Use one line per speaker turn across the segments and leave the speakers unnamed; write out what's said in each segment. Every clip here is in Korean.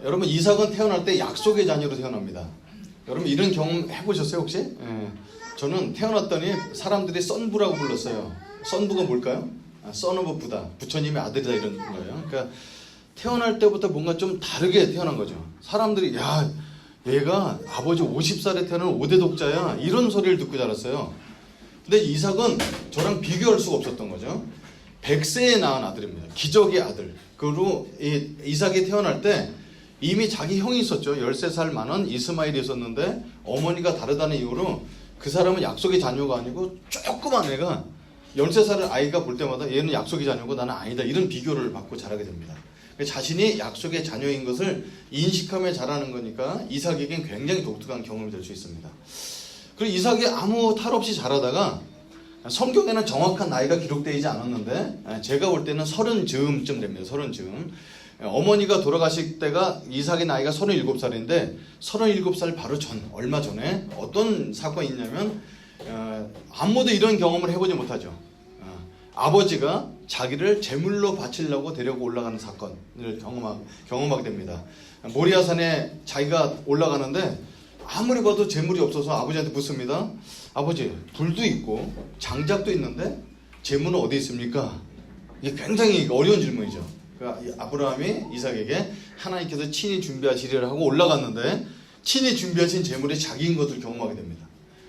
여러분 이삭은 태어날 때 약속의 자녀로 태어납니다. 여러분 이런 경험 해보셨어요 혹시? 예. 저는 태어났더니 사람들이 썬부라고 불렀어요. 썬부가 뭘까요? 선 오브 부다, 부처님의 아들이다 이런 거예요. 그러니까 태어날 때부터 뭔가 좀 다르게 태어난 거죠. 사람들이 야 얘가 아버지 50살에 태어난 5대 독자야 이런 소리를 듣고 자랐어요. 근데 이삭은 저랑 비교할 수가 없었던 거죠. 100세에 낳은 아들입니다. 기적의 아들. 그리고 이삭이 태어날 때 이미 자기 형이 있었죠. 13살 많은 이스마일이 있었는데 어머니가 다르다는 이유로 그 사람은 약속의 자녀가 아니고 조그만 애가 13살 아이가 볼 때마다 얘는 약속의 자녀고 나는 아니다 이런 비교를 받고 자라게 됩니다. 자신이 약속의 자녀인 것을 인식하며 자라는 거니까 이삭에겐 굉장히 독특한 경험이 될 수 있습니다. 그리고 이삭이 아무 탈 없이 자라다가 성경에는 정확한 나이가 기록되지 않았는데 제가 볼 때는 30즈음쯤 됩니다. 30즈음. 어머니가 돌아가실 때가 이삭의 나이가 37살인데 37살 바로 얼마 전에 어떤 사건이 있냐면 아무도 이런 경험을 해보지 못하죠. 아버지가 자기를 제물로 바치려고 데리고 올라가는 사건을 경험하게 됩니다. 모리아산에 자기가 올라가는데 아무리 봐도 제물이 없어서 아버지한테 묻습니다. 아버지, 불도 있고 장작도 있는데 제물은 어디 있습니까? 이게 굉장히 어려운 질문이죠. 그러니까 아브라함이 이삭에게 하나님께서 친히 준비하시리라 하고 올라갔는데 친히 준비하신 제물이 자기인 것을 경험하게 됩니다.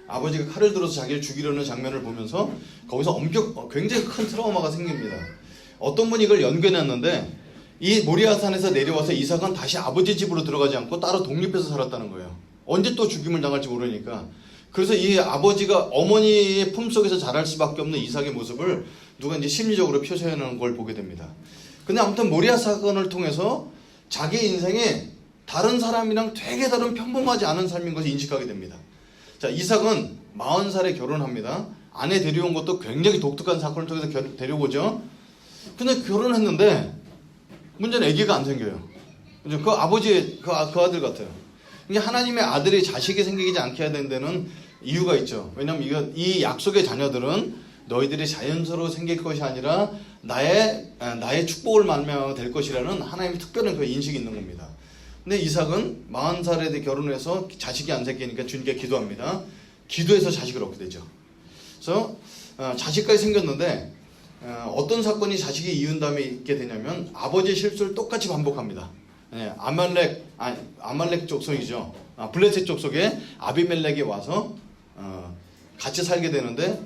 아버지가 칼을 들어서 자기를 죽이려는 장면을 보면서 거기서 굉장히 큰 트라우마가 생깁니다. 어떤 분이 이걸 연구해냈는데 이 모리아산에서 내려와서 이삭은 다시 아버지 집으로 들어가지 않고 따로 독립해서 살았다는 거예요. 언제 또 죽임을 당할지 모르니까. 그래서 이 아버지가 어머니의 품속에서 자랄 수밖에 없는 이삭의 모습을 누가 이제 심리적으로 표시해놓은 걸 보게 됩니다. 근데 아무튼 모리아 사건을 통해서 자기의 인생에 다른 사람이랑 되게 다른 평범하지 않은 삶인 것을 인식하게 됩니다. 자, 이삭은 40살에 결혼합니다. 아내 데려온 것도 굉장히 독특한 사건을 통해서 데려오죠. 근데 결혼했는데 문제는 아기가 안 생겨요. 그 아버지의 그 아들 같아요. 이게 하나님의 아들이 자식이 생기지 않게 해야 되는 데는 이유가 있죠. 왜냐하면 이 약속의 자녀들은 너희들이 자연스러워 생길 것이 아니라 나의 축복을 말미암아 될 것이라는 하나님의 특별한 그 인식이 있는 겁니다. 근데 이삭은 40살에 결혼해서 자식이 안 생기니까 주님께 기도합니다. 기도해서 자식을 얻게 되죠. 그래서 자식까지 생겼는데 어떤 사건이 자식이 이은 다음에 있게 되냐면 아버지의 실수를 똑같이 반복합니다. 아말렉 족속이죠. 블레셋 족속에 아비멜렉이 와서 같이 살게 되는데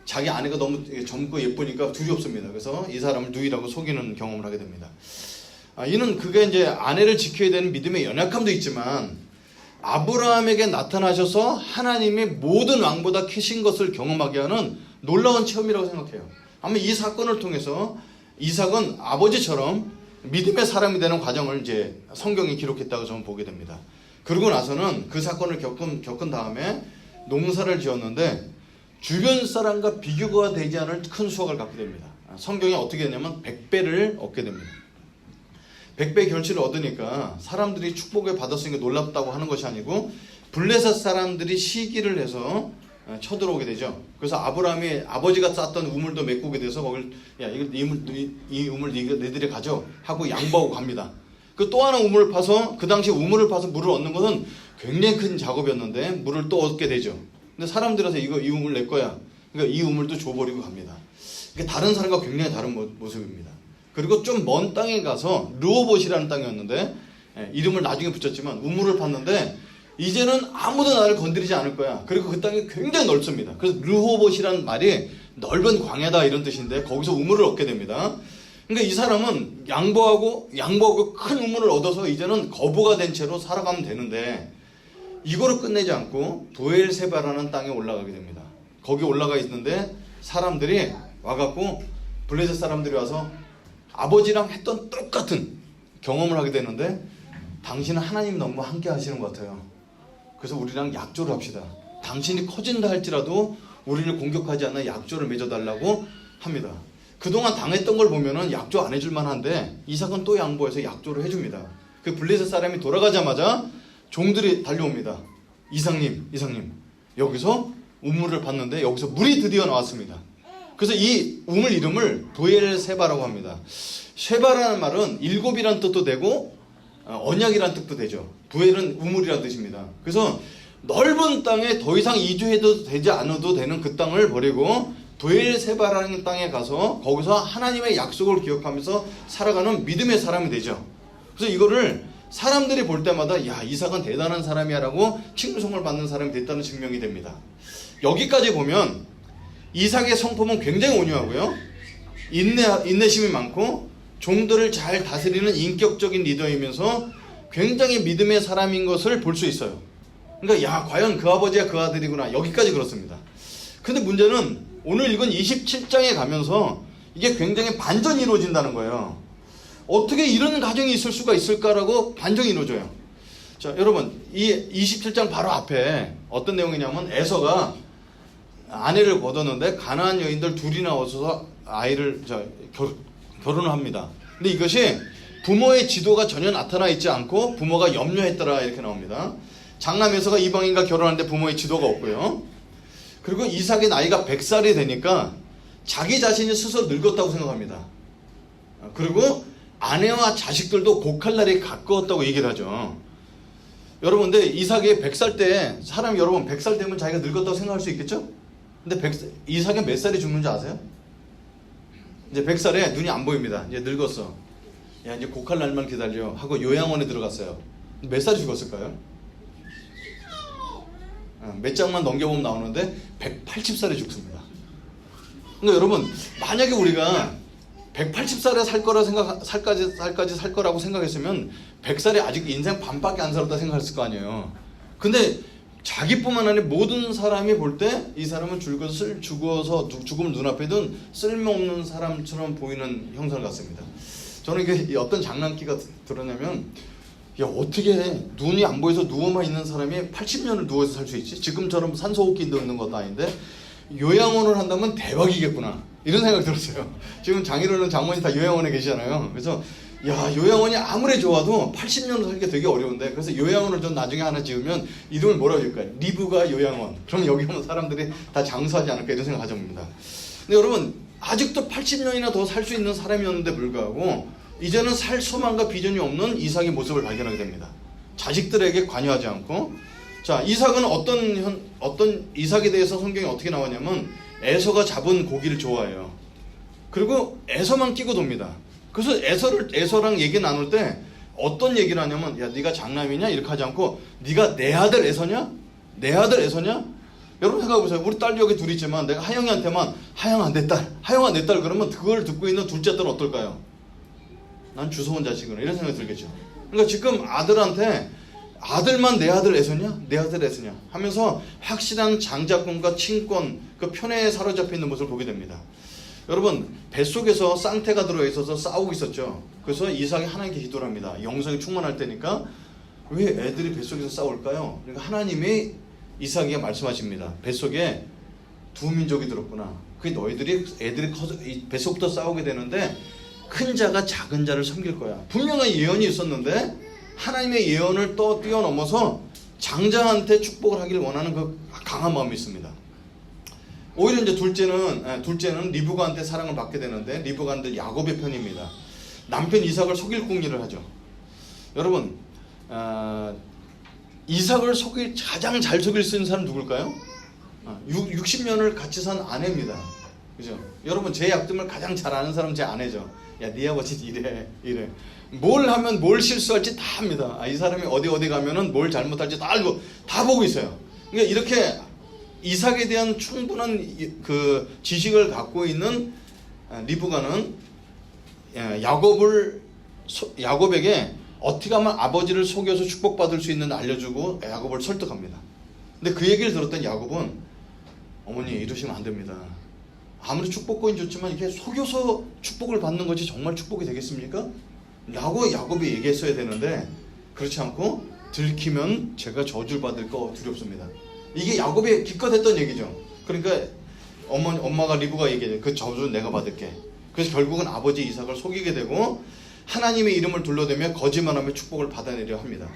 자기 아내가 너무 젊고 예쁘니까 둘이 없습니다. 그래서 이 사람을 누이라고 속이는 경험을 하게 됩니다. 이는 그게 이제 아내를 지켜야 되는 믿음의 연약함도 있지만 아브라함에게 나타나셔서 하나님이 모든 왕보다 크신 것을 경험하게 하는 놀라운 체험이라고 생각해요. 아마 이 사건을 통해서 이삭은 아버지처럼 믿음의 사람이 되는 과정을 이제 성경이 기록했다고 저는 보게 됩니다. 그러고 나서는 그 사건을 겪은 다음에 농사를 지었는데 주변 사람과 비교가 되지 않을 큰 수확을 갖게 됩니다. 성경이 어떻게 했냐면 100배를 얻게 됩니다. 100배 결실을 얻으니까 사람들이 축복을 받았으니까 놀랍다고 하는 것이 아니고 블레셋 사람들이 시기를 해서 쳐들어오게 되죠. 그래서 아브라함이 아버지가 쌓았던 우물도 메꾸게 돼서 거길 이 우물 너희들이 가져 하고 양보하고 갑니다. 그 또 하나 우물을 파서 그 당시 우물을 파서 물을 얻는 것은 굉장히 큰 작업이었는데 물을 또 얻게 되죠. 근데 사람들에서 이 우물 내 거야. 그러니까 이 우물도 줘버리고 갑니다. 그러니까 다른 사람과 굉장히 다른 모습입니다. 그리고 좀 먼 땅에 가서 르호봇이라는 땅이었는데 이름을 나중에 붙였지만 우물을 팠는데 이제는 아무도 나를 건드리지 않을 거야. 그리고 그 땅이 굉장히 넓습니다. 그래서 르호봇이라는 말이 넓은 광야다 이런 뜻인데 거기서 우물을 얻게 됩니다. 그러니까 이 사람은 양보하고 큰 우물을 얻어서 이제는 거부가 된 채로 살아가면 되는데 이거를 끝내지 않고 도엘세바라는 땅에 올라가게 됩니다. 거기 올라가 있는데 사람들이 와갖고 블레셋 사람들이 와서 아버지랑 했던 똑같은 경험을 하게 되는데 당신은 하나님 너무 함께 하시는 것 같아요. 그래서 우리랑 약조를 합시다. 당신이 커진다 할지라도 우리를 공격하지 않아 약조를 맺어달라고 합니다. 그동안 당했던 걸 보면은 약조 안 해줄 만한데 이삭은 또 양보해서 약조를 해줍니다. 그 블레셋 사람이 돌아가자마자 종들이 달려옵니다. 이삭님 여기서 우물을 봤는데 여기서 물이 드디어 나왔습니다. 그래서 이 우물 이름을 도엘세바라고 합니다. 쉐바라는 말은 일곱이라는 뜻도 되고 언약이란 뜻도 되죠. 부엘은 우물이라는 뜻입니다. 그래서 넓은 땅에 더 이상 이주해도 되지 않아도 되는 그 땅을 버리고 브엘세바라는 땅에 가서 거기서 하나님의 약속을 기억하면서 살아가는 믿음의 사람이 되죠. 그래서 이거를 사람들이 볼 때마다 야, 이삭은 대단한 사람이야 라고 칭송을 받는 사람이 됐다는 증명이 됩니다. 여기까지 보면 이삭의 성품은 굉장히 온유하고요, 인내심이 많고 종들을 잘 다스리는 인격적인 리더이면서 굉장히 믿음의 사람인 것을 볼 수 있어요. 그러니까 야, 과연 그 아버지가 그 아들이구나, 여기까지 그렇습니다. 근데 문제는 오늘 읽은 27장에 가면서 이게 굉장히 반전이 이루어진다는 거예요. 어떻게 이런 가정이 있을 수가 있을까라고 반전이 이루어져요. 자, 여러분, 이 27장 바로 앞에 어떤 내용이냐면 에서가 아내를 거뒀는데 가나안 여인들 둘이 나와서 아이를 결혼을 합니다. 근데 이것이 부모의 지도가 전혀 나타나 있지 않고 부모가 염려했더라 이렇게 나옵니다. 장남 에서가 이방인과 결혼하는데 부모의 지도가 없고요. 그리고 이삭의 나이가 100살이 되니까 자기 자신이 스스로 늙었다고 생각합니다. 그리고 아내와 자식들도 곡할 날이 가까웠다고 얘기를 하죠. 여러분, 근데 이삭이 100살 때, 사람이 여러분 100살 되면 자기가 늙었다고 생각할 수 있겠죠? 근데 이삭이 몇 살에 죽는지 아세요? 이제 100살에 눈이 안 보입니다. 이제 늙었어. 야, 이제 곡할 날만 기다려 하고 요양원에 들어갔어요. 몇 살에 죽었을까요? 몇 장만 넘겨보면 나오는데 180살에 죽습니다. 그러니까 여러분, 만약에 우리가 180살에 살까지 살 거라고 생각했으면 100살에 아직 인생 반밖에 안 살았다 생각했을 거 아니에요. 근데 자기뿐만 아니라 모든 사람이 볼 때 이 사람은 죽어서 죽음을 눈앞에 둔 쓸모없는 사람처럼 보이는 형상을 갖습니다. 저는 이게 어떤 장난기가 들었냐면, 야, 어떻게 눈이 안 보여서 누워만 있는 사람이 80년을 누워서 살 수 있지? 지금처럼 산소호흡기 넣는 것도 아닌데 요양원을 한다면 대박이겠구나, 이런 생각이 들었어요. 지금 장인어른 장모님 다 요양원에 계시잖아요. 그래서 야, 요양원이 아무리 좋아도 80년을 살기 되게 어려운데, 그래서 요양원을 좀 나중에 하나 지으면 이름을 뭐라고 지을까요? 리브가 요양원. 그럼 여기 오면 사람들이 다 장수하지 않을까, 이런 생각 가져봅니다. 근데 여러분, 아직도 80년이나 더 살 수 있는 사람이었는데 불구하고 이제는 살 소망과 비전이 없는 이삭의 모습을 발견하게 됩니다. 자식들에게 관여하지 않고. 자, 이삭은 어떤 이삭에 대해서 성경이 어떻게 나오냐면 에서가 잡은 고기를 좋아해요. 그리고 에서만 끼고 돕니다. 그래서 에서랑 얘기 나눌 때 어떤 얘기를 하냐면, 야, 네가 장남이냐 이렇게 하지 않고 네가 내 아들 에서냐? 내 아들 에서냐? 여러분 생각해보세요. 우리 딸 여기 둘 있지만 내가 하영이한테만 하영아 내 딸 그러면 그걸 듣고 있는 둘째 딸은 어떨까요? 난 주워온 자식이구나, 이런 생각이 들겠죠. 그러니까 지금 아들한테 아들만 내 아들 에서냐? 내 아들 에서냐? 하면서 확실한 장자권과 친권, 그 편애에 사로잡혀 있는 모습을 보게 됩니다. 여러분, 뱃속에서 쌍태가 들어있어서 싸우고 있었죠. 그래서 이삭이 하나님께 기도를 합니다. 영성이 충만할 때니까 왜 애들이 뱃속에서 싸울까요? 그러니까 하나님이 이삭에게 말씀하십니다. 뱃속에 두 민족이 들었구나. 그게 애들이 커서 뱃속부터 싸우게 되는데 큰 자가 작은 자를 섬길 거야. 분명한 예언이 있었는데 하나님의 예언을 뛰어넘어서 장자한테 축복을 하기를 원하는 그 강한 마음이 있습니다. 오히려 이제 둘째는 리브가한테 사랑을 받게 되는데 리브가는 야곱의 편입니다. 남편 이삭을 속일 궁리를 하죠. 여러분, 이삭을 가장 잘 속일 수 있는 사람 누굴까요? 60년을 같이 산 아내입니다. 그죠? 여러분, 제 약점을 가장 잘 아는 사람은 제 아내죠. 야, 네 아버지 이래. 뭘 하면 뭘 실수할지 다 합니다. 이 사람이 어디 가면은 뭘 잘못할지 다 알고 다 보고 있어요. 그러니까 이렇게 이삭에 대한 충분한 그 지식을 갖고 있는 리브가는 야곱에게 어떻게 하면 아버지를 속여서 축복받을 수 있는지 알려주고 야곱을 설득합니다. 근데 그 얘기를 들었던 야곱은, 어머니 이러시면 안 됩니다. 아무리 축복권이 좋지만 이게 속여서 축복을 받는 것이 정말 축복이 되겠습니까? 라고 야곱이 얘기했어야 되는데 그렇지 않고, 들키면 제가 저주를 받을 거 두렵습니다. 이게 야곱이 기껏 했던 얘기죠. 그러니까 엄마가 리브가 얘기해요. 그 저주는 내가 받을게. 그래서 결국은 아버지 이삭을 속이게 되고 하나님의 이름을 둘러대며 거짓말하며 축복을 받아내려 합니다.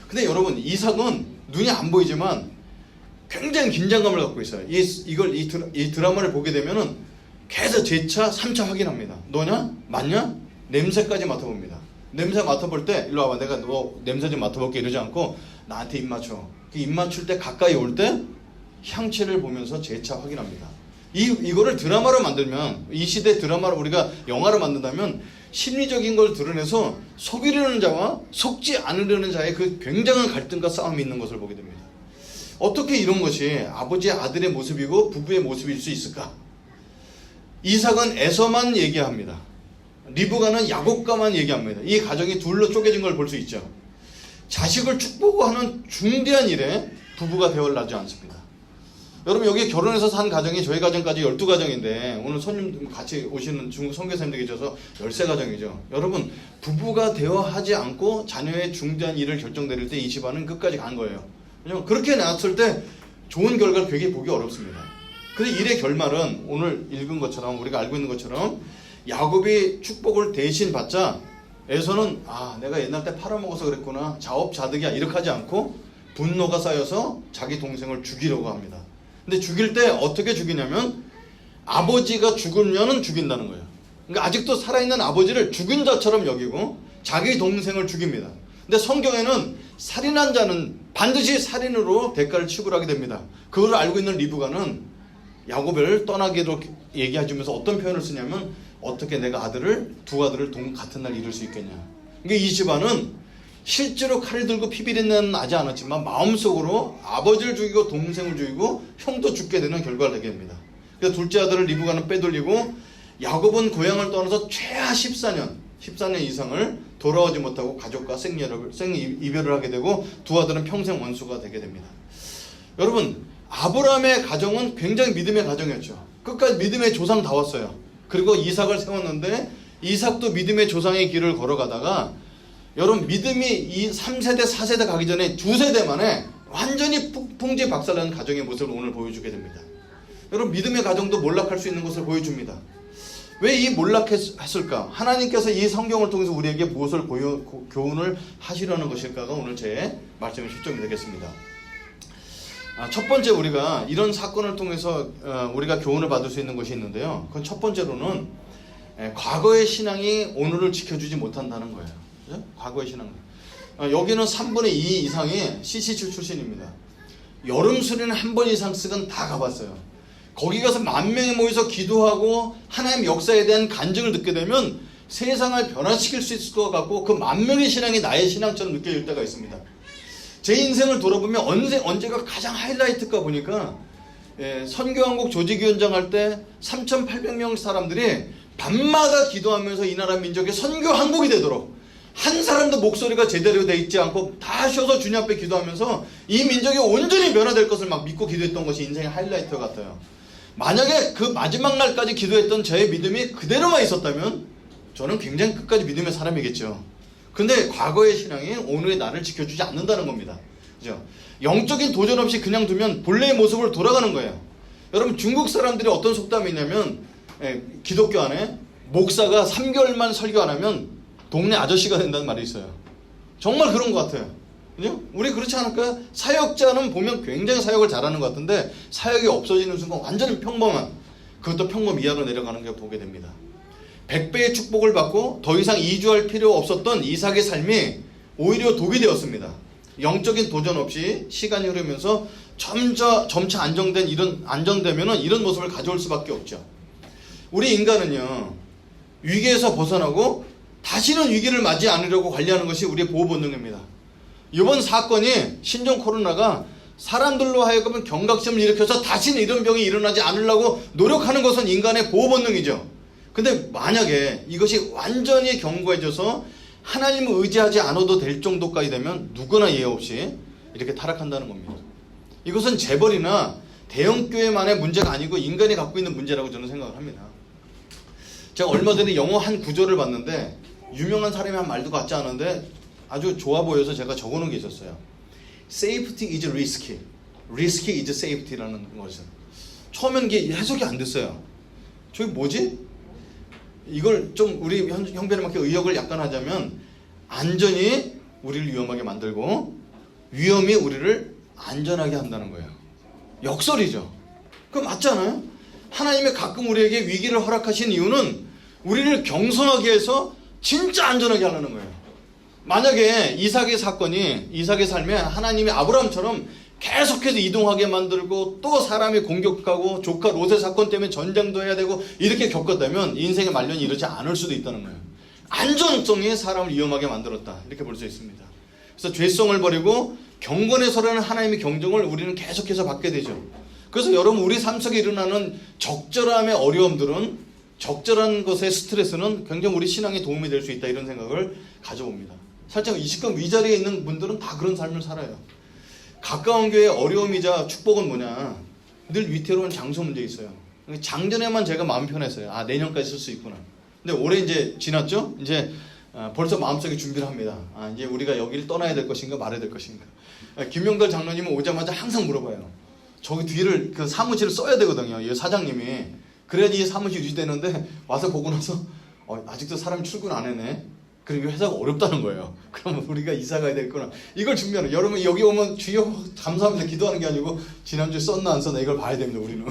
근데 여러분, 이삭은 눈이 안 보이지만 굉장히 긴장감을 갖고 있어요. 이 드라마를 보게 되면은 계속 재차 3차 확인합니다. 너냐? 맞냐? 냄새까지 맡아봅니다. 냄새 맡아볼 때 일로 와봐, 내가 너 냄새 좀 맡아볼게 이러지 않고 나한테 입 맞춰. 그 입 맞출 때 가까이 올 때 향취를 보면서 재차 확인합니다. 이거를 드라마로 만들면, 이 시대 드라마로 우리가 영화로 만든다면 심리적인 걸 드러내서 속이려는 자와 속지 않으려는 자의 그 굉장한 갈등과 싸움이 있는 것을 보게 됩니다. 어떻게 이런 것이 아버지의 아들의 모습이고 부부의 모습일 수 있을까? 이삭은 에서만 얘기합니다. 리브가는 야곱과만 얘기합니다. 이 가정이 둘로 쪼개진 걸 볼 수 있죠. 자식을 축복하는 중대한 일에 부부가 대화를 않습니다. 여러분, 여기 결혼해서 산 가정이 저희 가정까지 12가정인데 오늘 손님 같이 오시는 중국 선교사님들 계셔서 13가정이죠. 여러분, 부부가 대화하지 않고 자녀의 중대한 일을 결정내릴 때 이 집안은 끝까지 간 거예요. 왜냐면 그렇게 놨을 때 좋은 결과를 되게 보기 어렵습니다. 그래서 일의 결말은 오늘 읽은 것처럼, 우리가 알고 있는 것처럼 야곱이 축복을 대신 받자 에서는 내가 옛날 때 팔아먹어서 그랬구나, 자업자득이야, 이렇게 하지 않고 분노가 쌓여서 자기 동생을 죽이려고 합니다. 근데 죽일 때 어떻게 죽이냐면 아버지가 죽으면은 죽인다는 거예요. 그러니까 아직도 살아있는 아버지를 죽인 자처럼 여기고 자기 동생을 죽입니다. 근데 성경에는 살인한 자는 반드시 살인으로 대가를 치불하게 됩니다. 그걸 알고 있는 리브가는 야곱을 떠나기로 얘기해주면서 어떤 표현을 쓰냐면, 어떻게 내가 두 아들을 같은 날 잃을 수 있겠냐. 그러니까 이 집안은 실제로 칼을 들고 피비린내는 나지 않았지만 마음속으로 아버지를 죽이고 동생을 죽이고 형도 죽게 되는 결과를 내게 됩니다. 그래서 둘째 아들을 리브가는 빼돌리고 야곱은 고향을 떠나서 최하 14년 이상을 돌아오지 못하고 가족과 생이별을 하게 되고 두 아들은 평생 원수가 되게 됩니다. 여러분, 아브라함의 가정은 굉장히 믿음의 가정이었죠. 끝까지 믿음의 조상다웠어요. 그리고 이삭을 세웠는데 이삭도 믿음의 조상의 길을 걸어가다가 여러분, 믿음이 이 3세대 4세대 가기 전에 2세대 만에 완전히 풍지 박살나는 가정의 모습을 오늘 보여주게 됩니다. 여러분, 믿음의 가정도 몰락할 수 있는 것을 보여줍니다. 왜 이 몰락했을까? 하나님께서 이 성경을 통해서 우리에게 무엇을 교훈을 하시려는 것일까가 오늘 제 말씀의 초점이 되겠습니다. 첫 번째, 우리가 이런 사건을 통해서 우리가 교훈을 받을 수 있는 것이 있는데요. 그건 첫 번째로는 과거의 신앙이 오늘을 지켜주지 못한다는 거예요. 그죠? 과거의 신앙. 여기는 3분의 2 이상이 CCC 출신입니다. 여름 수련회 한 번 이상씩은 다 가봤어요. 거기 가서 10,000명이 모여서 기도하고 하나님 역사에 대한 간증을 듣게 되면 세상을 변화시킬 수 있을 것 같고 그 10,000명의 신앙이 나의 신앙처럼 느껴질 때가 있습니다. 제 인생을 돌아보면 언제가 가장 하이라이트일까 보니까 선교한국 조직위원장 할 때 3,800명 사람들이 밤마다 기도하면서 이 나라 민족이 선교한국이 되도록, 한 사람도 목소리가 제대로 돼 있지 않고 다 쉬어서 주님 앞에 기도하면서 이 민족이 온전히 변화될 것을 막 믿고 기도했던 것이 인생의 하이라이트 같아요. 만약에 그 마지막 날까지 기도했던 저의 믿음이 그대로만 있었다면 저는 굉장히 끝까지 믿음의 사람이겠죠. 근데 과거의 신앙이 오늘의 나를 지켜주지 않는다는 겁니다. 그죠? 영적인 도전 없이 그냥 두면 본래의 모습으로 돌아가는 거예요. 여러분, 중국 사람들이 어떤 속담이 있냐면 기독교 안에 목사가 3개월만 설교 안 하면 동네 아저씨가 된다는 말이 있어요. 정말 그런 것 같아요. 그죠? 우리 그렇지 않을까요? 사역자는 보면 굉장히 사역을 잘하는 것 같은데 사역이 없어지는 순간 완전히 평범한, 그것도 평범 이하로 내려가는 걸 보게 됩니다. 100배의 축복을 받고 더 이상 이주할 필요 없었던 이삭의 삶이 오히려 독이 되었습니다. 영적인 도전 없이 시간이 흐르면서 점차 안정되면은 이런 모습을 가져올 수밖에 없죠. 우리 인간은요, 위기에서 벗어나고 다시는 위기를 맞이 않으려고 관리하는 것이 우리의 보호 본능입니다. 이번 사건이 신종 코로나가 사람들로 하여금 경각심을 일으켜서 다시는 이런 병이 일어나지 않으려고 노력하는 것은 인간의 보호 본능이죠. 근데 만약에 이것이 완전히 견고해져서 하나님을 의지하지 않아도 될 정도까지 되면 누구나 예외 없이 이렇게 타락한다는 겁니다. 이것은 재벌이나 대형교회만의 문제가 아니고 인간이 갖고 있는 문제라고 저는 생각을 합니다. 제가 얼마 전에 영어 한 구절을 봤는데 유명한 사람이 한 말도 같지 않은데 아주 좋아 보여서 제가 적어놓은 게 있었어요. Safety is risky. Risky is safety라는 것은. 처음엔 이게 해석이 안 됐어요. 저게 뭐지? 이걸 좀 우리 형편에 맞게 의역을 약간 하자면 안전이 우리를 위험하게 만들고 위험이 우리를 안전하게 한다는 거예요. 역설이죠. 그거 맞잖아요. 하나님이 가끔 우리에게 위기를 허락하신 이유는 우리를 경성하게 해서 진짜 안전하게 하려는 거예요. 만약에 이삭의 사건이 이삭의 삶에 하나님이 아브라함처럼 계속해서 이동하게 만들고 또 사람이 공격하고 조카 롯의 사건 때문에 전쟁도 해야 되고 이렇게 겪었다면 인생의 말년이 이렇지 않을 수도 있다는 거예요. 안전성이 사람을 위험하게 만들었다 이렇게 볼 수 있습니다. 그래서 죄성을 버리고 경건에서라는 하나님의 경종을 우리는 계속해서 받게 되죠. 그래서 여러분 우리 삶 속에 일어나는 적절함의 어려움들은 적절한 것의 스트레스는 굉장히 우리 신앙에 도움이 될 수 있다 이런 생각을 가져봅니다. 살짝 이 시간 위자리에 있는 분들은 다 그런 삶을 살아요. 가까운 교회의 어려움이자 축복은 뭐냐, 늘 위태로운 장소 문제 있어요. 작년에만 제가 마음 편했어요. 아, 내년까지 쓸 수 있구나. 근데 올해 이제 지났죠? 이제 벌써 마음속에 준비를 합니다. 아, 이제 우리가 여기를 떠나야 될 것인가 말아야 될 것인가. 김명달 장로님은 오자마자 항상 물어봐요. 저기 뒤를 그 사무실을 써야 되거든요. 이 사장님이. 그래야지 이 사무실 유지되는데 와서 보고 나서 아직도 사람이 출근 안 해네. 그리고 회사가 어렵다는 거예요. 그러면 우리가 이사 가야 되겠구나. 이걸 준비하는. 여러분 여기 오면 주여 감사합니다 기도하는 게 아니고 지난주에 썼나 안 썼나 이걸 봐야 됩니다. 우리는.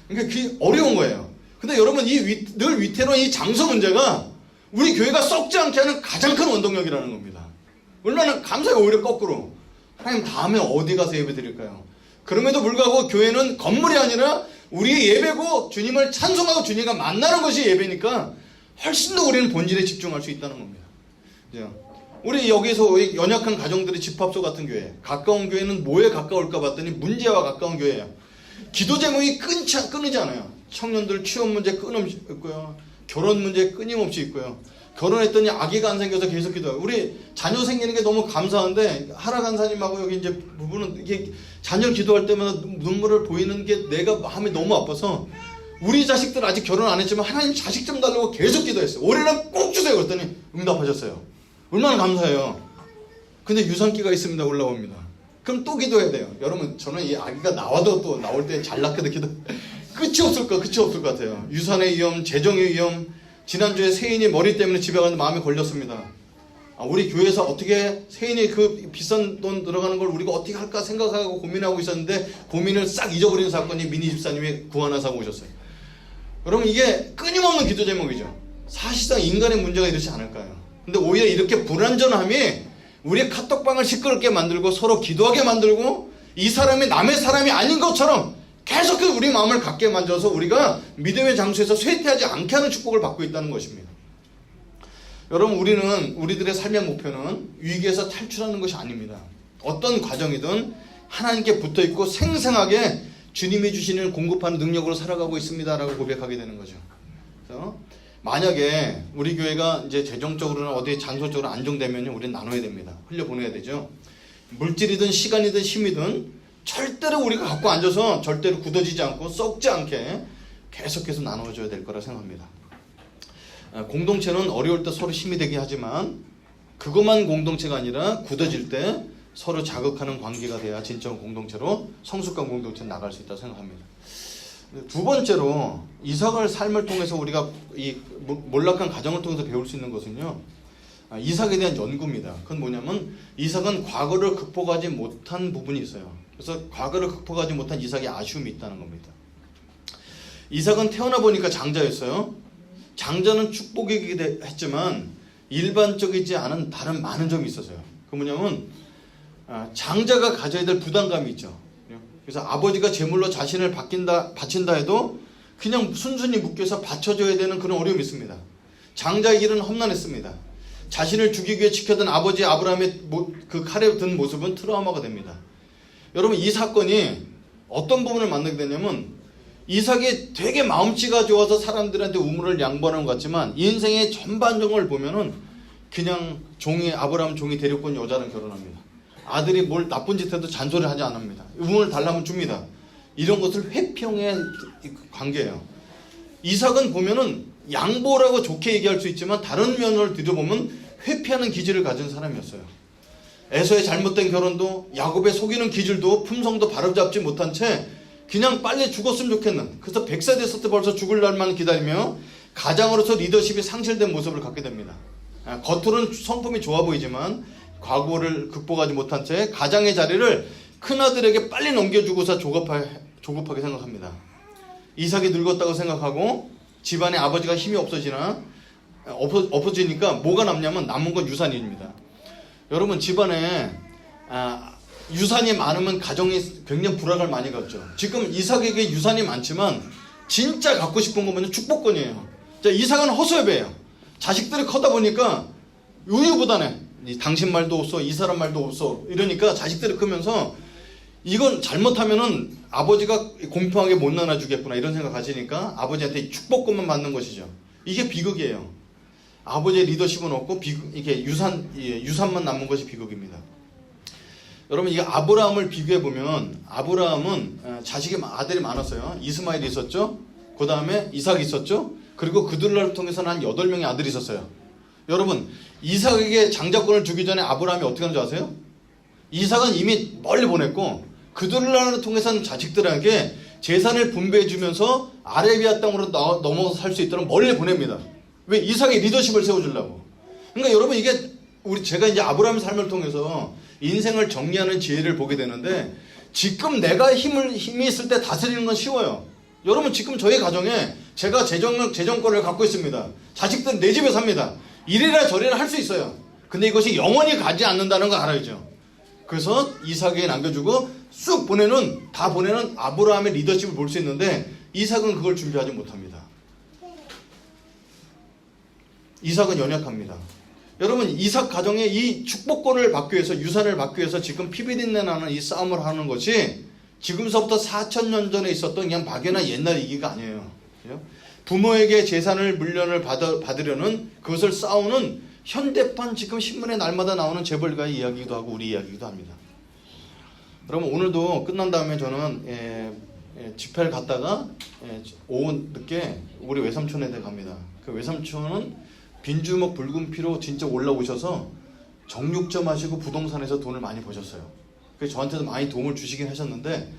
그러니까 그게 어려운 거예요. 근데 여러분 늘 위태로운 이 장소 문제가 우리 교회가 썩지 않게 하는 가장 큰 원동력이라는 겁니다. 얼마나 감사해요. 오히려 거꾸로. 하나님 다음에 어디 가서 예배 드릴까요? 그럼에도 불구하고 교회는 건물이 아니라 우리의 예배고 주님을 찬송하고 주님과 만나는 것이 예배니까 훨씬 더 우리는 본질에 집중할 수 있다는 겁니다. 우리 여기서 연약한 가정들의 집합소 같은 교회, 가까운 교회는 뭐에 가까울까 봤더니 문제와 가까운 교회예요. 기도 제목이 끊이지 않아요. 청년들 취업 문제 끊임없이 있고요. 결혼 문제 끊임없이 있고요. 결혼했더니 아기가 안 생겨서 계속 기도해요. 우리 자녀 생기는 게 너무 감사한데 하라 간사님하고 여기 이제 부부는 이게 자녀 기도할 때마다 눈물을 보이는 게 내가 마음이 너무 아파서 우리 자식들 아직 결혼 안 했지만 하나님 자식 좀 달라고 계속 기도했어요. 올해는 꼭 주세요. 그랬더니 응답하셨어요. 얼마나 감사해요. 근데 유산기가 있습니다. 올라옵니다. 그럼 또 기도해야 돼요. 여러분 저는 이 아기가 나와도 또 나올 때 잘 낳게 기도 끝이 없을 것 같아요. 유산의 위험, 재정의 위험. 지난주에 세인이 머리 때문에 집에 가는데 마음에 걸렸습니다. 우리 교회에서 어떻게 세인이 그 비싼 돈 들어가는 걸 우리가 어떻게 할까 생각하고 고민하고 있었는데 고민을 싹 잊어버린 사건이 미니 집사님이 구하나 사고 오셨어요. 여러분 이게 끊임없는 기도 제목이죠. 사실상 인간의 문제가 이렇지 않을까요? 근데 오히려 이렇게 불완전함이 우리의 카톡방을 시끄럽게 만들고 서로 기도하게 만들고 이 사람이 남의 사람이 아닌 것처럼 계속 우리 마음을 갖게 만들어서 우리가 믿음의 장소에서 쇠퇴하지 않게 하는 축복을 받고 있다는 것입니다. 여러분 우리들의 삶의 목표는 위기에서 탈출하는 것이 아닙니다. 어떤 과정이든 하나님께 붙어있고 생생하게 주님이 주시는 공급하는 능력으로 살아가고 있습니다 라고 고백하게 되는 거죠. 그래서 만약에 우리 교회가 이제 재정적으로나 어디 장소적으로 안정되면 우리는 나눠야 됩니다. 흘려보내야 되죠. 물질이든 시간이든 힘이든 절대로 우리가 갖고 앉아서 절대로 굳어지지 않고 썩지 않게 계속해서 나눠줘야 될 거라 생각합니다. 공동체는 어려울 때 서로 힘이 되게 하지만 그것만 공동체가 아니라 굳어질 때 서로 자극하는 관계가 돼야 진정 공동체로 성숙한 공동체로 나갈 수 있다고 생각합니다. 두 번째로 이삭의 삶을 통해서 우리가 이 몰락한 가정을 통해서 배울 수 있는 것은요, 이삭에 대한 연구입니다. 그건 뭐냐면 이삭은 과거를 극복하지 못한 부분이 있어요. 그래서 과거를 극복하지 못한 이삭의 아쉬움이 있다는 겁니다. 이삭은 태어나 보니까 장자였어요. 장자는 축복이기도 했지만 일반적이지 않은 다른 많은 점이 있었어요. 그 뭐냐면 장자가 가져야 될 부담감이 있죠. 그래서 아버지가 제물로 자신을 바친다 해도 그냥 순순히 묶여서 바쳐줘야 되는 그런 어려움이 있습니다. 장자의 길은 험난했습니다. 자신을 죽이기 위해 지켜던 아버지 아브라함의 그 칼에 든 모습은 트라우마가 됩니다. 여러분 이 사건이 어떤 부분을 만나게 되냐면 이삭이 되게 마음씨가 좋아서 사람들한테 우물을 양보하는 것 같지만 인생의 전반적을 보면은 그냥 아브라함 종이 데려온 여자랑 결혼합니다. 아들이 뭘 나쁜 짓 해도 잔소리를 하지 않습니다. 우물을 달라면 줍니다. 이런 것을 회평의 관계예요. 이삭은 보면은 양보라고 좋게 얘기할 수 있지만 다른 면을 들여보면 회피하는 기질을 가진 사람이었어요. 에서의 잘못된 결혼도 야곱의 속이는 기질도 품성도 바로잡지 못한 채 그냥 빨리 죽었으면 좋겠는, 그래서 100세 됐을 때 벌써 죽을 날만 기다리며 가장으로서 리더십이 상실된 모습을 갖게 됩니다. 겉으로는 성품이 좋아 보이지만 과거를 극복하지 못한 채 가장의 자리를 큰아들에게 빨리 넘겨주고서 조급하게 생각합니다. 이삭이 늙었다고 생각하고 집안에 아버지가 힘이 없어지니까 뭐가 남냐면 남은 건 유산입니다. 여러분 집안에 유산이 많으면 가정이 굉장히 불화를 많이 갖죠. 지금 이삭에게 유산이 많지만 진짜 갖고 싶은 건 뭐냐? 축복권이에요. 자, 이삭은 허수아비예요. 자식들이 커다 보니까 우유부단해. 당신 말도 없어, 이 사람 말도 없어. 이러니까 자식들이 크면서 이건 잘못하면은 아버지가 공평하게 못 나눠주겠구나 이런 생각 가지니까 아버지한테 축복권만 받는 것이죠. 이게 비극이에요. 아버지의 리더십은 없고 이게 유산만 남은 것이 비극입니다. 여러분 이 아브라함을 비교해 보면 아브라함은 아들이 많았어요. 이스마엘이 있었죠. 그 다음에 이삭이 있었죠. 그리고 그들을 통해서는 한 8명의 아들이 있었어요. 여러분 이삭에게 장자권을 주기 전에 아브라함이 어떻게 하는 줄 아세요? 이삭은 이미 멀리 보냈고 그들을 통해서는 자식들에게 재산을 분배해 주면서 아라비아 땅으로 넘어서 살 수 있도록 멀리 보냅니다. 왜? 이삭의 리더십을 세워주려고. 그러니까 여러분 이게 제가 이제 아브라함의 삶을 통해서 인생을 정리하는 지혜를 보게 되는데 지금 내가 힘이 있을 때 다스리는 건 쉬워요. 여러분 지금 저희 가정에 제가 재정권을 갖고 있습니다. 자식들은 내 집에 삽니다. 이래라 저래라 할 수 있어요. 근데 이것이 영원히 가지 않는다는 거 알아야죠. 그래서 이삭에게 남겨주고 쑥 보내는 아브라함의 리더십을 볼 수 있는데 이삭은 그걸 준비하지 못합니다. 이삭은 연약합니다. 여러분 이삭 가정에 이 축복권을 받기 위해서 유산을 받기 위해서 지금 피비린내 나는 이 싸움을 하는 것이 지금서부터 4,000년 전에 있었던 그냥 막연한 옛날 얘기가 아니에요. 부모에게 재산을 물련을 받으려는 그것을 싸우는 현대판 지금 신문에 날마다 나오는 재벌가의 이야기기도 하고 우리 이야기기도 합니다. 여러분 오늘도 끝난 다음에 저는 집회를 갔다가 오후 늦게 우리 외삼촌에 갑니다. 그 외삼촌은 빈주먹 붉은 피로 진짜 올라오셔서 정육점 하시고 부동산에서 돈을 많이 버셨어요. 그래서 저한테도 많이 도움을 주시긴 하셨는데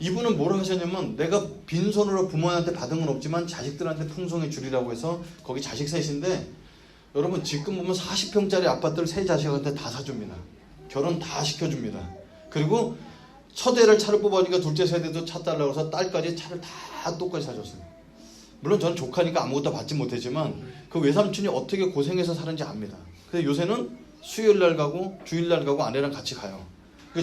이분은 뭐라 하셨냐면 내가 빈손으로 부모한테 받은 건 없지만 자식들한테 풍성히 주리라고 해서 거기 자식 셋인데 여러분 지금 보면 40평짜리 아파트를 세 자식한테 다 사줍니다. 결혼 다 시켜줍니다. 그리고 첫애를 차를 뽑아주니까 둘째 세대도 차 달라고 해서 딸까지 차를 다 똑같이 사줬어요. 물론 저는 조카니까 아무것도 받지 못했지만 그 외삼촌이 어떻게 고생해서 사는지 압니다. 근데 요새는 수요일날 가고 주일날 가고 아내랑 같이 가요.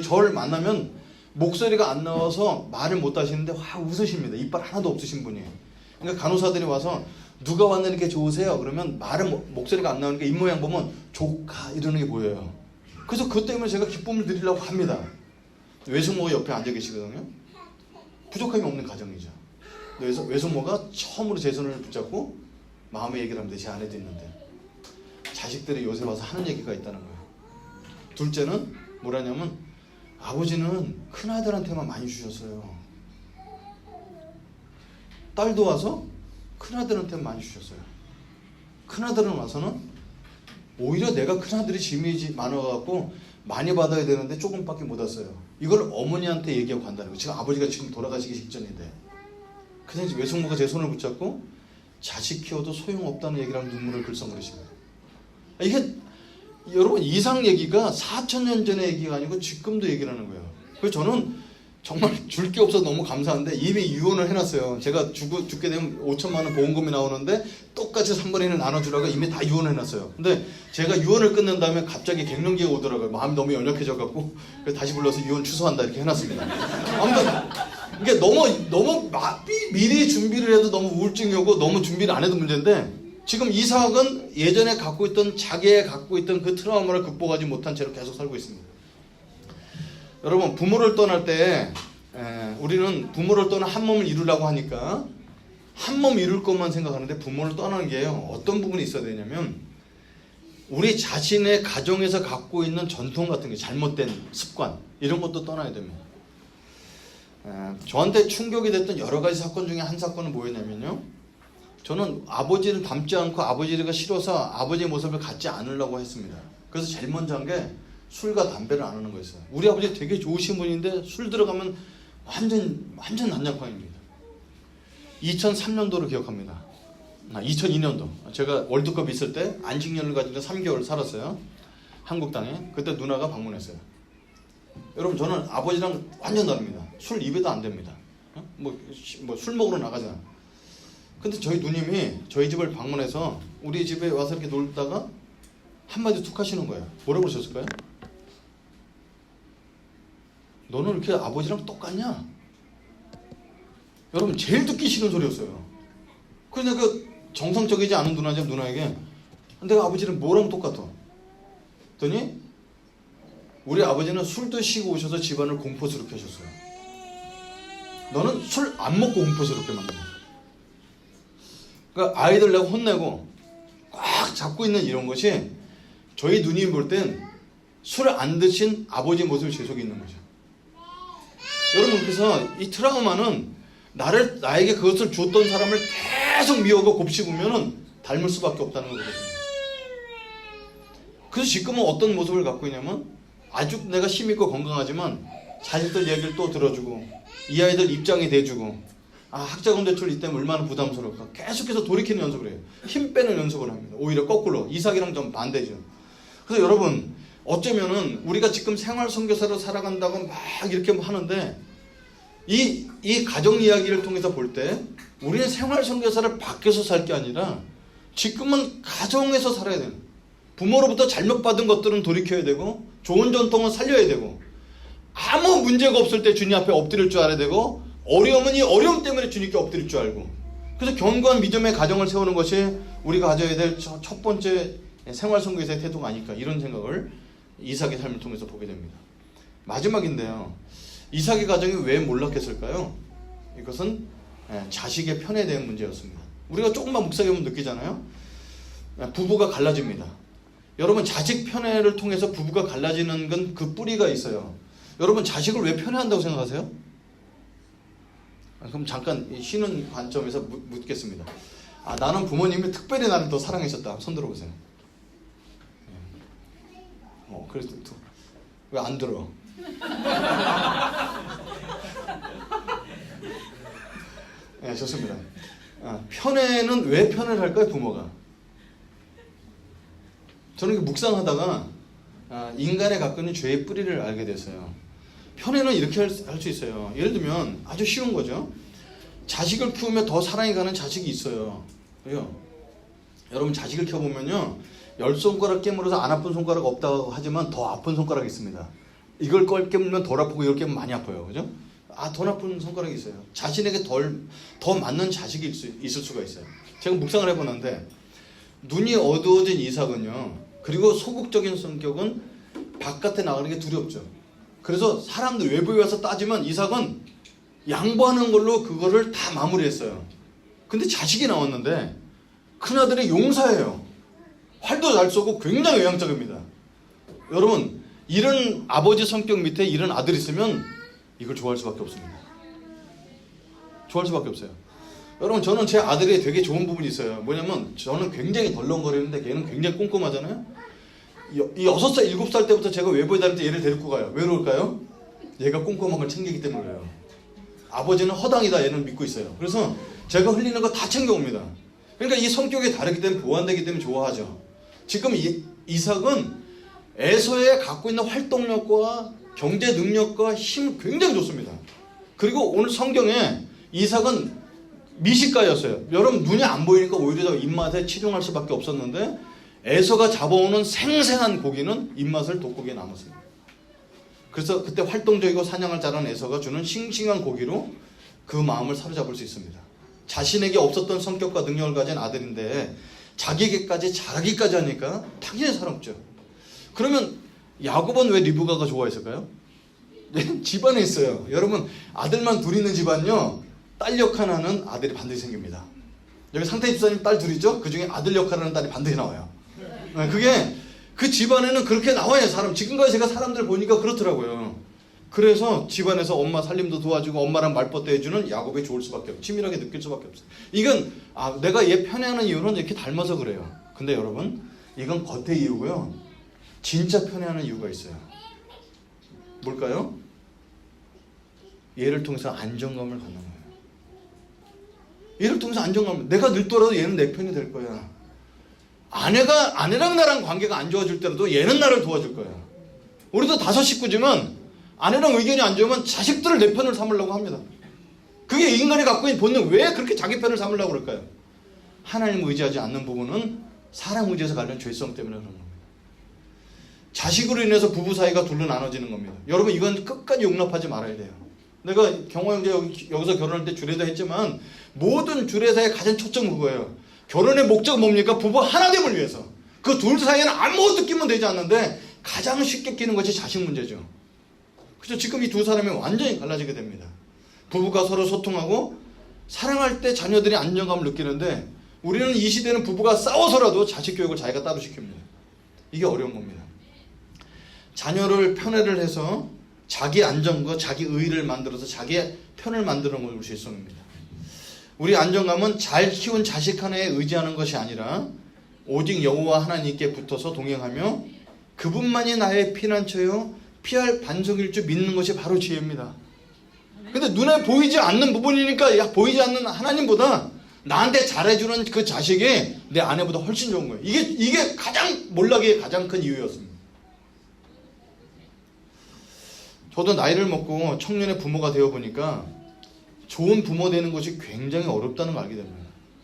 저를 만나면 목소리가 안 나와서 말을 못 하시는데 확 웃으십니다. 이빨 하나도 없으신 분이에요. 그러니까 간호사들이 와서 누가 왔는데 이렇게 좋으세요? 그러면 목소리가 안 나오니까 입모양 보면 조카 이러는 게 보여요. 그래서 그것 때문에 제가 기쁨을 드리려고 합니다. 외숙모가 옆에 앉아 계시거든요. 부족함이 없는 가정이죠. 그래서 외숙모가 처음으로 제 손을 붙잡고 마음의 얘기를 합니다. 제 아내도 있는데 자식들이 요새 와서 하는 얘기가 있다는 거예요. 둘째는 뭐라냐면 아버지는 큰아들한테만 많이 주셨어요. 딸도 와서 큰아들한테만 많이 주셨어요. 큰아들은 와서는 오히려 내가 큰아들이 짐이 많아갖고 많이 받아야 되는데 조금밖에 못 왔어요. 이걸 어머니한테 얘기하고 간다는 거예요. 지금 아버지가 지금 돌아가시기 직전인데. 그래서 외숙모가 제 손을 붙잡고 자식 키워도 소용없다는 얘기를 하면 눈물을 글썽거리십니다. 이게 여러분 이삭 얘기가 4,000년 전의 얘기가 아니고 지금도 얘기를 하는 거예요. 그래서 저는 정말 줄 게 없어서 너무 감사한데 이미 유언을 해놨어요. 제가 죽게 되면 5천만 원 보험금이 나오는데 똑같이 3분의 1을 나눠주라고 이미 다 유언을 해놨어요. 근데 제가 유언을 끝낸 다음에 갑자기 갱년기가 오더라고요. 마음이 너무 연약해져갖고 그래서 다시 불러서 유언 취소한다 이렇게 해놨습니다. 아무튼 이게 너무 미리 준비를 해도 너무 우울증이 오고 너무 준비를 안 해도 문제인데 지금 이삭은 예전에 자기가 갖고 있던 그 트라우마를 극복하지 못한 채로 계속 살고 있습니다. 여러분 부모를 떠날 때 우리는 부모를 떠나 한 몸을 이루려고 하니까 한 몸 이룰 것만 생각하는데 부모를 떠나는 게 어떤 부분이 있어야 되냐면 우리 자신의 가정에서 갖고 있는 전통 같은 게 잘못된 습관 이런 것도 떠나야 됩니다. 저한테 충격이 됐던 여러 가지 사건 중에 한 사건은 뭐였냐면요. 저는 아버지를 닮지 않고 아버지가 싫어서 아버지의 모습을 갖지 않으려고 했습니다. 그래서 제일 먼저 한 게 술과 담배를 안 하는 거였어요. 우리 아버지 되게 좋으신 분인데 술 들어가면 완전 난장판입니다. 2003년도로 기억합니다. 2002년도 제가 월드컵 있을 때 안식년을 가지고 3개월 살았어요. 한국 땅에. 그때 누나가 방문했어요. 여러분 저는 아버지랑 완전 다릅니다. 술 입에도 안 됩니다. 술 먹으러 나가잖아. 근데 저희 누님이 저희 집을 방문해서 우리 집에 와서 이렇게 놀다가 한마디 툭 하시는 거예요. 뭐라고 그러셨을까요? 너는 이렇게 아버지랑 똑같냐? 여러분 제일 듣기 싫은 소리였어요. 그래서 그 정상적이지 않은 누나에게 내가 아버지랑 뭐랑 똑같아? 그랬더니 우리 아버지는 술 드시고 오셔서 집안을 공포스럽게 하셨어요. 너는 술 안 먹고 공포스럽게 만든다. 그러니까 아이들 내가 혼내고 꽉 잡고 있는 이런 것이 저희 누님이 볼 땐 술 안 드신 아버지 모습이 제 속에 있는 거죠. 여러분 그래서 이 트라우마는 나에게 그것을 줬던 사람을 계속 미워하고 곱씹으면 닮을 수밖에 없다는 거거든요. 그래서 지금은 어떤 모습을 갖고 있냐면 아주 내가 힘있고 건강하지만 자식들 얘기를 또 들어주고 이 아이들 입장이 돼주고 학자금 대출 이때문에 얼마나 부담스러울까 계속해서 돌이키는 연습을 해요. 힘 빼는 연습을 합니다. 오히려 거꾸로 이삭이랑 좀 반대죠. 그래서 여러분 어쩌면은 우리가 지금 생활선교사로 살아간다고 막 이렇게 하는데 이 가정 이야기를 통해서 볼 때 우리는 생활선교사를 밖에서 살 게 아니라 지금은 가정에서 살아야 되는, 부모로부터 잘못받은 것들은 돌이켜야 되고 좋은 전통은 살려야 되고 아무 문제가 없을 때 주님 앞에 엎드릴 줄 알아야 되고 어려움은 이 어려움 때문에 주님께 엎드릴 줄 알고, 그래서 견고한 믿음의 가정을 세우는 것이 우리가 가져야 될 첫 번째 생활선교사의 태도가 아닐까, 이런 생각을 이삭의 삶을 통해서 보게 됩니다. 마지막인데요, 이삭의 가정이 왜 몰락했을까요? 이것은 자식의 편에 대한 문제였습니다. 우리가 조금만 묵상해보면 느끼잖아요. 부부가 갈라집니다. 여러분 자식 편애를 통해서 부부가 갈라지는 건 그 뿌리가 있어요. 여러분 자식을 왜 편애한다고 생각하세요? 그럼 잠깐 쉬는 관점에서 묻겠습니다. 나는 부모님이 특별히 나를 더 사랑하셨다. 손 들어보세요. 그래서 왜 안 들어? 네, 좋습니다. 편애는 왜 편애를 할까요, 부모가? 저는 묵상하다가 인간의 갖고 있는 죄의 뿌리를 알게 됐어요. 편애는 이렇게 할 수 있어요. 예를 들면 아주 쉬운 거죠. 자식을 키우며 더 사랑이 가는 자식이 있어요. 그래요. 여러분 자식을 키워보면요, 10손가락 깨물어서 안 아픈 손가락 없다고 하지만 더 아픈 손가락이 있습니다. 이걸 깨물면 덜 아프고 이걸 깨물면 많이 아파요. 그죠? 더 나쁜 손가락이 있어요. 자신에게 더 맞는 자식이 있을 수가 있어요. 제가 묵상을 해보는데 눈이 어두워진 이삭은요, 그리고 소극적인 성격은 바깥에 나가는 게 두렵죠. 그래서 사람들 외부에 와서 따지면 이삭은 양보하는 걸로 그거를 다 마무리했어요. 근데 자식이 나왔는데 큰아들이 용사예요. 활도 잘 쏘고 굉장히 외향적입니다. 여러분 이런 아버지 성격 밑에 이런 아들이 있으면 이걸 좋아할 수밖에 없습니다. 좋아할 수밖에 없어요. 여러분 저는 제 아들이 되게 좋은 부분이 있어요. 뭐냐면 저는 굉장히 덜렁거리는데 걔는 굉장히 꼼꼼하잖아요. 6살, 7살 때부터 제가 외부에 다닐 때 얘를 데리고 가요. 왜 그럴까요? 얘가 꼼꼼한 걸 챙기기 때문에 그래요. 아버지는 허당이다 얘는 믿고 있어요. 그래서 제가 흘리는 거 다 챙겨옵니다. 그러니까 이 성격이 다르기 때문에 보완되기 때문에 좋아하죠. 지금 이삭은 에서에 갖고 있는 활동력과 경제 능력과 힘 굉장히 좋습니다. 그리고 오늘 성경에 이삭은 미식가였어요. 여러분 눈이 안 보이니까 오히려 더 입맛에 치중할 수밖에 없었는데 에서가 잡아오는 생생한 고기는 입맛을 돋구게 남았습니다. 그래서 그때 활동적이고 사냥을 잘하는 에서가 주는 싱싱한 고기로 그 마음을 사로잡을 수 있습니다. 자신에게 없었던 성격과 능력을 가진 아들인데 자기에게까지 잘하기까지 하니까 당연히 사랑없죠. 그러면 야곱은 왜 리브가가 좋아했을까요? 집안에 있어요. 여러분 아들만 둘 있는 집안요, 딸 역할하는 아들이 반드시 생깁니다. 여기 상태 집사님 딸 둘이죠? 그 중에 아들 역할하는 딸이 반드시 나와요. 그게 그 집안에는 그렇게 나와요. 지금까지 제가 사람들 보니까 그렇더라고요. 그래서 집안에서 엄마 살림도 도와주고 엄마랑 말벗도 해주는 야곱이 좋을 수밖에 없어요. 치밀하게 느낄 수밖에 없어요. 이건 내가 얘 편애하는 이유는 이렇게 닮아서 그래요. 근데 여러분 이건 겉의 이유고요, 진짜 편애하는 이유가 있어요. 뭘까요? 얘를 통해서 안정감을 갖는 거예요. 얘를 통해서 안정감, 내가 늙더라도 얘는 내 편이 될 거야. 아내랑 나랑 관계가 안 좋아질 때라도 얘는 나를 도와줄 거야. 우리도 5 식구지만 아내랑 의견이 안 좋으면 자식들을 내 편을 삼으려고 합니다. 그게 인간이 갖고 있는 본능. 왜 그렇게 자기 편을 삼으려고 그럴까요? 하나님 의지하지 않는 부분은 사람 의지해서 가는 죄성 때문에 그런 겁니다. 자식으로 인해서 부부 사이가 둘로 나눠지는 겁니다. 여러분 이건 끝까지 용납하지 말아야 돼요. 내가 경호 형제 여기서 결혼할 때 주례도 했지만 모든 주례사의 가장 초점 그거예요. 결혼의 목적 뭡니까? 부부 하나됨을 위해서. 그 둘 사이에는 아무것도 끼면 되지 않는데 가장 쉽게 끼는 것이 자식 문제죠. 그래서 지금 이 두 사람이 완전히 갈라지게 됩니다. 부부가 서로 소통하고 사랑할 때 자녀들이 안정감을 느끼는데 우리는 이 시대는 부부가 싸워서라도 자식 교육을 자기가 따로 시킵니다. 이게 어려운 겁니다. 자녀를 편애를 해서 자기 안정과 자기 의의를 만들어서 자기의 편을 만드는 걸 우리 실수입니다. 우리 안정감은 잘 키운 자식 하나에 의지하는 것이 아니라 오직 여호와 하나님께 붙어서 동행하며 그분만이 나의 피난처요 피할 반석일 줄 믿는 것이 바로 지혜입니다. 근데 눈에 보이지 않는 부분이니까 보이지 않는 하나님보다 나한테 잘해주는 그 자식이 내 아내보다 훨씬 좋은 거예요. 이게 가장 몰락의 가장 큰 이유였습니다. 저도 나이를 먹고 청년의 부모가 되어보니까 좋은 부모 되는 것이 굉장히 어렵다는 걸 알게 됩니다.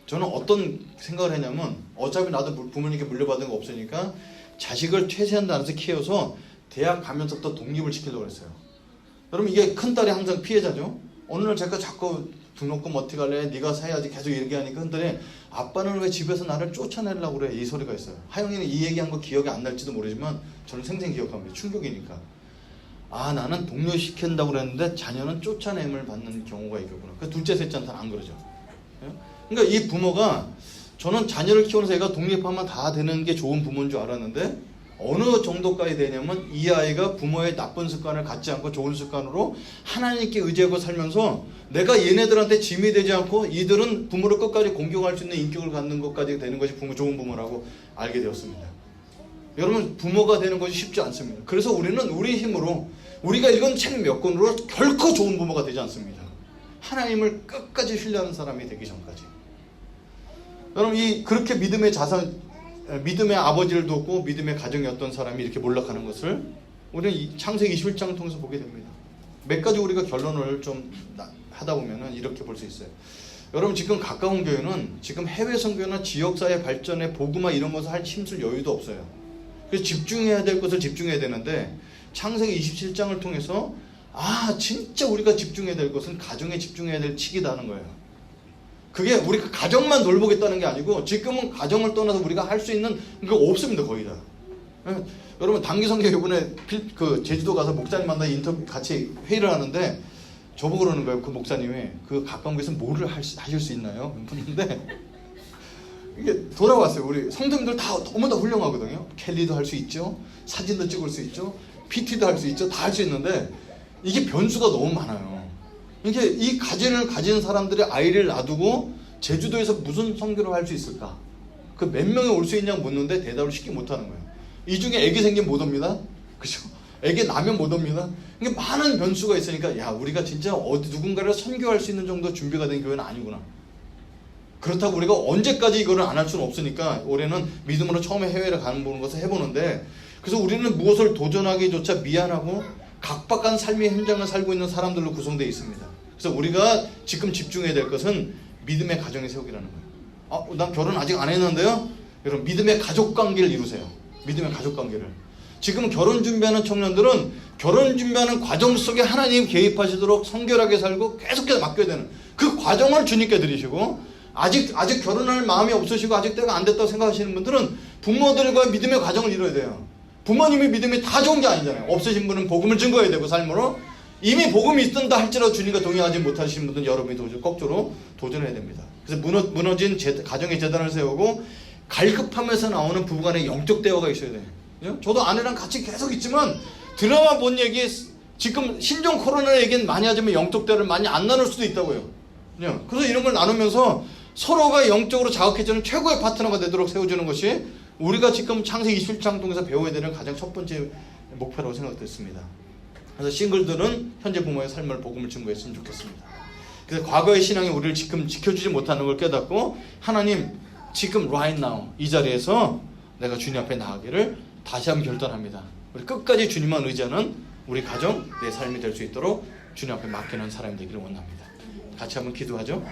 저는 어떤 생각을 했냐면 어차피 나도 부모님께 물려받은 거 없으니까 자식을 최대한 나눠서 키워서 대학 가면서부터 독립을 시키려고 했어요. 여러분 이게 큰딸이 항상 피해자죠. 어느 날 제가 자꾸 등록금 어떻게 할래? 네가 사야지 계속 얘기하니까 큰딸이 아빠는 왜 집에서 나를 쫓아내려고 그래? 이 소리가 있어요. 하영이는 이 얘기한 거 기억이 안 날지도 모르지만 저는 생생 기억합니다. 충격이니까. 아 나는 독립시킨다고 그랬는데 자녀는 쫓아냄을 받는 경우가 있겠구나. 그 둘째 셋째한테는 안 그러죠. 그러니까 이 부모가 저는 자녀를 키우면서 애가 독립하면 다 되는 게 좋은 부모인 줄 알았는데 어느 정도까지 되냐면 이 아이가 부모의 나쁜 습관을 갖지 않고 좋은 습관으로 하나님께 의지하고 살면서 내가 얘네들한테 짐이 되지 않고 이들은 부모를 끝까지 공경할 수 있는 인격을 갖는 것까지 되는 것이 좋은 부모라고 알게 되었습니다. 여러분 부모가 되는 것이 쉽지 않습니다. 그래서 우리는 우리 힘으로 우리가 읽은 책 몇 권으로 결코 좋은 부모가 되지 않습니다. 하나님을 끝까지 신뢰하는 사람이 되기 전까지. 여러분 그렇게 믿음의 자산 믿음의 아버지를 뒀고 믿음의 가정이었던 사람이 이렇게 몰락하는 것을 우리는 창세기 21장을 통해서 보게 됩니다. 몇 가지 우리가 결론을 좀 하다 보면은 이렇게 볼 수 있어요. 여러분 지금 가까운 교회는 지금 해외 선교나 지역사회 발전에 복음화 이런 것을 할 힘쓸 여유도 없어요. 그래서 집중해야 될 것을 집중해야 되는데 창세기 27장을 통해서 진짜 우리가 집중해야 될 것은 가정에 집중해야 될 칙이다는 거예요. 그게 우리가 가정만 돌보겠다는 게 아니고 지금은 가정을 떠나서 우리가 할 수 있는 거 없습니다. 거의 다. 여러분 단기선교 이번에 제주도 가서 목사님 만나 인터뷰 같이 회의를 하는데 저보고 그러는 거예요. 그 목사님이 그 가까운 곳에서 뭐를 하실 수 있나요? 묻는데 이게 돌아왔어요. 우리 성도님들 다 너무 다 훌륭하거든요. 캘리도 할 수 있죠. 사진도 찍을 수 있죠. PT도 할 수 있죠. 다 할 수 있는데 이게 변수가 너무 많아요. 이게 이 가진을 가진 사람들이 아이를 놔두고 제주도에서 무슨 선교를 할 수 있을까? 그 몇 명이 올 수 있냐고 묻는데 대답을 쉽게 못하는 거예요. 이 중에 애기 생기면 못 옵니다. 그죠? 애기 나면 못 옵니다. 이게 많은 변수가 있으니까 우리가 진짜 누군가를 선교할 수 있는 정도 준비가 된 교회는 아니구나. 그렇다고 우리가 언제까지 이거를 안 할 수는 없으니까 올해는 믿음으로 처음에 해외를 가는 것을 해보는데 그래서 우리는 무엇을 도전하기조차 미안하고 각박한 삶의 현장을 살고 있는 사람들로 구성되어 있습니다. 그래서 우리가 지금 집중해야 될 것은 믿음의 가정의 세우기라는 거예요. 난 결혼 아직 안 했는데요. 여러분 믿음의 가족관계를 이루세요. 믿음의 가족관계를. 지금 결혼 준비하는 청년들은 결혼 준비하는 과정 속에 하나님 개입하시도록 성결하게 살고 계속해서 맡겨야 되는 그 과정을 주님께 드리시고 아직 결혼할 마음이 없으시고 아직 때가 안 됐다고 생각하시는 분들은 부모들과 믿음의 과정을 이뤄야 돼요. 부모님의 믿음이 다 좋은 게 아니잖아요. 없으신 분은 복음을 증거해야 되고 삶으로 이미 복음이 있던다 할지라도 주님과 동의하지 못하시는 분들은 여러분이 꼭지로 도전해야 됩니다. 그래서 무너진 가정의 재단을 세우고 갈급함에서 나오는 부부간의 영적 대화가 있어야 돼요. 저도 아내랑 같이 계속 있지만 드라마 본 얘기 지금 신종 코로나 얘기는 많이 하지만 영적 대화를 많이 안 나눌 수도 있다고요. 그래서 이런 걸 나누면서 서로가 영적으로 자극해주는 최고의 파트너가 되도록 세워주는 것이 우리가 지금 창세기 27장 통해서 배워야 되는 가장 첫 번째 목표라고 생각됐습니다. 그래서 싱글들은 현재 부모의 삶을 복음을 증거했으면 좋겠습니다. 그래서 과거의 신앙이 우리를 지금 지켜주지 못하는 걸 깨닫고 하나님 지금 right now 이 자리에서 내가 주님 앞에 나가기를 다시 한번 결단합니다. 우리 끝까지 주님만 의지하는 우리 가정, 내 삶이 될 수 있도록 주님 앞에 맡기는 사람이 되기를 원합니다. 같이 한번 기도하죠.